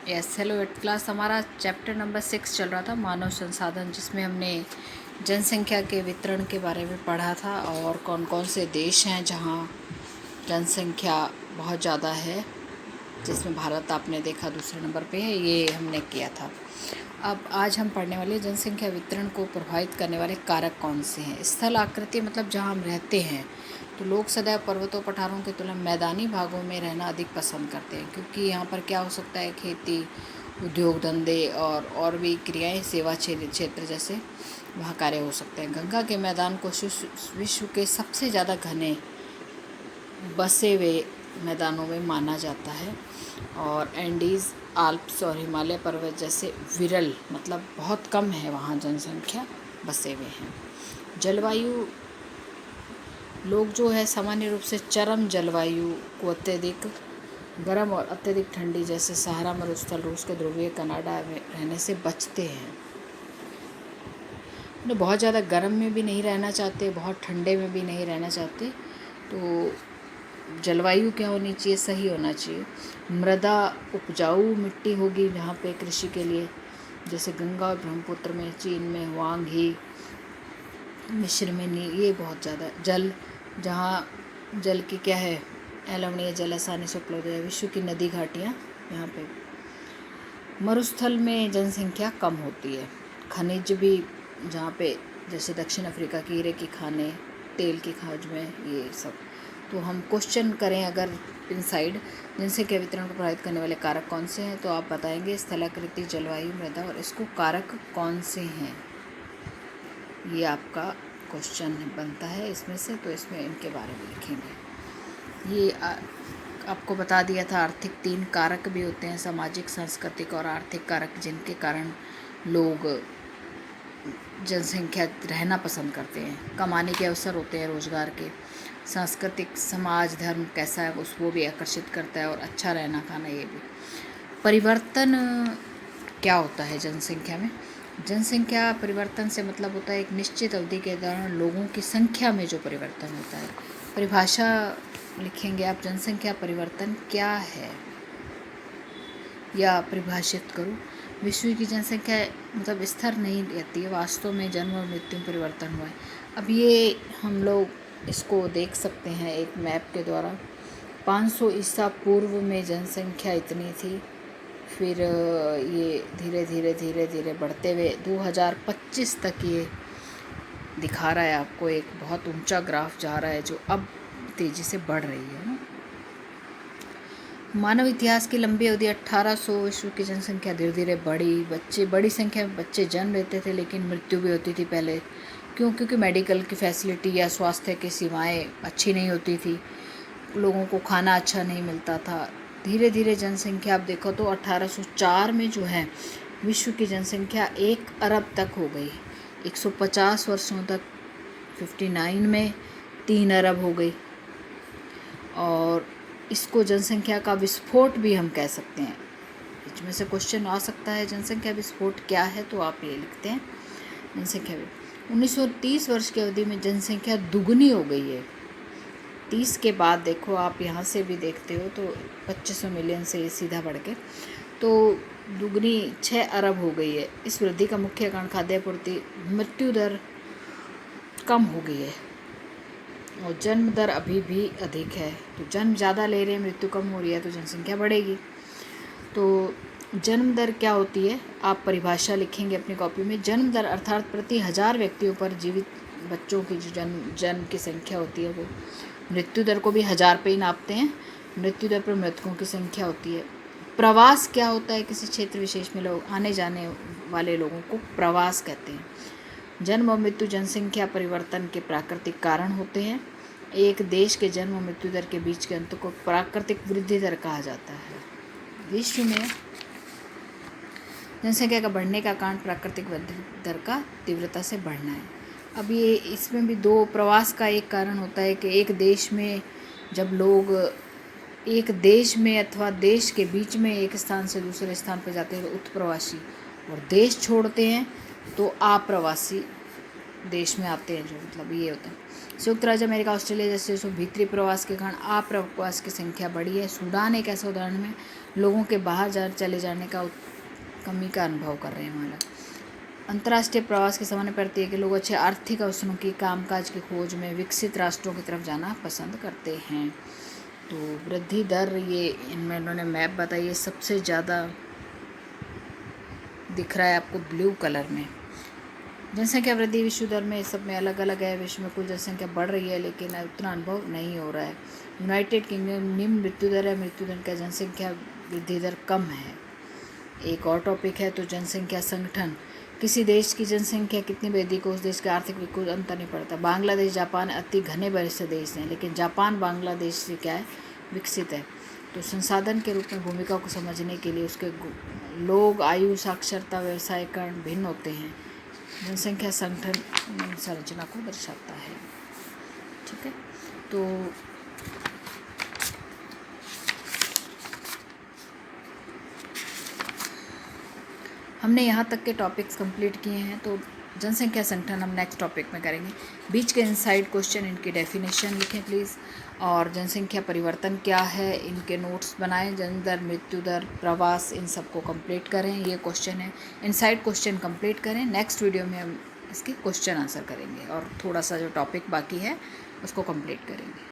Yes hello eight class. हमारा chapter number 6 चल रहा था, मानव संसाधन, जिसमें हमने जनसंख्या के वितरण के बारे में पढ़ा था और कौन कौन से देश हैं जहां जनसंख्या बहुत ज़्यादा है, जिसमें भारत आपने देखा दूसरे नंबर पे है, ये हमने किया था। अब आज हम पढ़ने वाले जनसंख्या वितरण को प्रभावित करने वाले कारक कौन से हैं। स्थल आकृति मतलब जहाँ हम रहते हैं, तो लोग सदैव पर्वतों पठारों की तुलना मैदानी भागों में रहना अधिक पसंद करते हैं, क्योंकि यहाँ पर क्या हो सकता है, खेती, उद्योग धंधे और भी क्रियाएं, सेवा क्षेत्र जैसे वहाँ कार्य हो सकते हैं। गंगा के मैदान को विश्व के सबसे ज़्यादा घने बसे हुए मैदानों में माना जाता है, और एंडीज़, आल्प्स और हिमालय पर्वत जैसे विरल मतलब बहुत कम है वहाँ जनसंख्या बसे हुए हैं। जलवायु, लोग जो है सामान्य रूप से चरम जलवायु को अत्यधिक गर्म और अत्यधिक ठंडी जैसे सहारा मरुस्थल, रूस के ध्रुवीय कनाडा में रहने से बचते हैं। उन्हें बहुत ज़्यादा गर्म में भी नहीं रहना चाहते, बहुत ठंडे में भी नहीं रहना चाहते। तो जलवायु क्या होनी चाहिए, सही होना चाहिए। मृदा उपजाऊ मिट्टी होगी जहाँ पे कृषि के लिए, जैसे गंगा और ब्रह्मपुत्र में, चीन में हुआंग ही, मिस्र में नहीं, ये बहुत ज़्यादा जल, जहाँ जल की क्या है, अलवणीय जल आसानी से उपलब्ध है। विश्व की नदी घाटियाँ यहाँ पे। मरुस्थल में जनसंख्या कम होती है। खनिज भी जहाँ पे, जैसे दक्षिण अफ्रीका की हीरे की खानें, तेल की खाज में, ये सब। तो हम क्वेश्चन करें अगर इनसाइड, जनसंख्या वितरण को प्रभावित करने वाले कारक कौन से हैं, तो आप बताएंगे स्थलाकृति, जलवायु, मृदा, और इसको कारक कौन से हैं, ये आपका क्वेश्चन बनता है इसमें से। तो इसमें इनके बारे में लिखेंगे। ये आपको बता दिया था, आर्थिक 3 कारक भी होते हैं, सामाजिक, सांस्कृतिक और आर्थिक कारक, जिनके कारण लोग जनसंख्या रहना पसंद करते हैं। कमाने के अवसर होते हैं, रोजगार के। सांस्कृतिक, समाज, धर्म कैसा है वो भी आकर्षित करता है, और अच्छा रहना खाना, ये भी। परिवर्तन क्या होता है जनसंख्या में? जनसंख्या परिवर्तन से मतलब होता है एक निश्चित अवधि के दौरान लोगों की संख्या में जो परिवर्तन होता है। परिभाषा लिखेंगे आप, जनसंख्या परिवर्तन क्या है, या परिभाषित करूँ। विश्व की जनसंख्या मतलब स्थिर नहीं रहती है, वास्तव में जन्म और मृत्यु में परिवर्तन हुआ है। अब ये हम लोग इसको देख सकते हैं एक मैप के द्वारा। 500 ईसा पूर्व में जनसंख्या इतनी थी, फिर ये धीरे धीरे धीरे धीरे बढ़ते हुए 2025 तक ये दिखा रहा है आपको, एक बहुत ऊंचा ग्राफ जा रहा है, जो अब तेज़ी से बढ़ रही है ना। मानव इतिहास की लंबी अवधि 1800, विश्व की जनसंख्या धीरे धीरे बढ़ी, बड़ी संख्या में बच्चे जन्म लेते थे, लेकिन मृत्यु भी होती थी पहले। क्योंकि मेडिकल की फैसिलिटी या स्वास्थ्य की सेवाएं अच्छी नहीं होती थी, लोगों को खाना अच्छा नहीं मिलता था। धीरे धीरे जनसंख्या आप देखो तो 1804 में जो है विश्व की जनसंख्या 1 अरब तक हो गई। 150 वर्षों तक 59 में 3 अरब हो गई, और इसको जनसंख्या का विस्फोट भी हम कह सकते हैं। इसमें से क्वेश्चन आ सकता है, जनसंख्या विस्फोट क्या है, तो आप ये लिखते हैं जनसंख्या। 1930 वर्ष की अवधि में जनसंख्या दुगनी हो गई है। 30 के बाद देखो आप यहाँ से भी देखते हो तो 2500 मिलियन से ये सीधा बढ़ के तो दुगनी 6 अरब हो गई है। इस वृद्धि का मुख्य कारण खाद्य पूर्ति, मृत्यु दर कम हो गई है, और जन्म दर अभी भी अधिक है। तो जन्म ज़्यादा ले रहे हैं, मृत्यु कम हो रही है, तो जनसंख्या बढ़ेगी। तो जन्म दर क्या होती है, आप परिभाषा लिखेंगे अपनी कॉपी में। जन्म दर अर्थात प्रति 1000 व्यक्तियों पर जीवित बच्चों की जो जन्म की संख्या होती है वो। मृत्यु दर को भी 1000 पे ही नापते हैं, मृत्यु दर पर मृतकों की संख्या होती है। प्रवास क्या होता है, किसी क्षेत्र विशेष में लोग आने जाने वाले लोगों को प्रवास कहते हैं। जन्म और मृत्यु जनसंख्या परिवर्तन के प्राकृतिक कारण होते हैं। एक देश के जन्म और मृत्यु दर के बीच के अंतर को प्राकृतिक वृद्धि दर कहा जाता है। विश्व में जनसंख्या का बढ़ने का कारण प्राकृतिक वृद्धि दर का तीव्रता से बढ़ना है। अब ये इसमें भी 2 प्रवास का एक कारण होता है कि एक देश में जब लोग एक देश में अथवा देश के बीच में एक स्थान से दूसरे स्थान पर जाते हैं तो उत्प्रवासी, और देश छोड़ते हैं तो अप्रवासी देश में आते हैं, जो मतलब ये होता है। संयुक्त राज्य अमेरिका, ऑस्ट्रेलिया जैसे देशों भीतरी प्रवास के कारण अप्रवास की संख्या बढ़ी है। सूडान एक ऐसा उदाहरण है लोगों के बाहर चले जाने का कमी का अनुभव कर रहे हैं हमारा। अंतर्राष्ट्रीय प्रवास के सामान्य प्रति है कि लोग अच्छे आर्थिक अवसरों की कामकाज की खोज में विकसित राष्ट्रों की तरफ जाना पसंद करते हैं। तो वृद्धि दर, ये इनमें इन्होंने मैप बताई है, सबसे ज़्यादा दिख रहा है आपको ब्लू कलर में। जनसंख्या वृद्धि विश्व दर में सब में अलग अलग है। विश्व में कुल जनसंख्या बढ़ रही है लेकिन उतना अनुभव नहीं हो रहा है। यूनाइटेड किंगडम निम्न मृत्यु दर है, मृत्यु दर का जनसंख्या वृद्धि दर कम है। एक और टॉपिक है तो जनसंख्या संगठन, किसी देश की जनसंख्या कितनी वृद्धि को उस देश के आर्थिक विकास को अंतर नहीं पड़ता। बांग्लादेश जापान अति घने बसे देश हैं लेकिन जापान बांग्लादेश से क्या है, विकसित है। तो संसाधन के रूप में भूमिका को समझने के लिए उसके लोग, आयु, साक्षरता, व्यवसायीकरण भिन्न होते हैं। जनसंख्या संगठन संरचना को दर्शाता है। ठीक है, तो हमने यहाँ तक के टॉपिक्स कंप्लीट किए हैं। तो जनसंख्या संगठन हम नेक्स्ट टॉपिक में करेंगे। बीच के इनसाइड क्वेश्चन, इनकी डेफिनेशन लिखें प्लीज़। और जनसंख्या परिवर्तन क्या है, इनके नोट्स बनाएं। जन्म दर, मृत्यु दर, प्रवास, इन सबको कंप्लीट करें। ये क्वेश्चन है, इनसाइड क्वेश्चन कंप्लीट करें। नेक्स्ट वीडियो में हम इसके क्वेश्चन आंसर करेंगे और थोड़ा सा जो टॉपिक बाकी है उसको कंप्लीट करेंगे।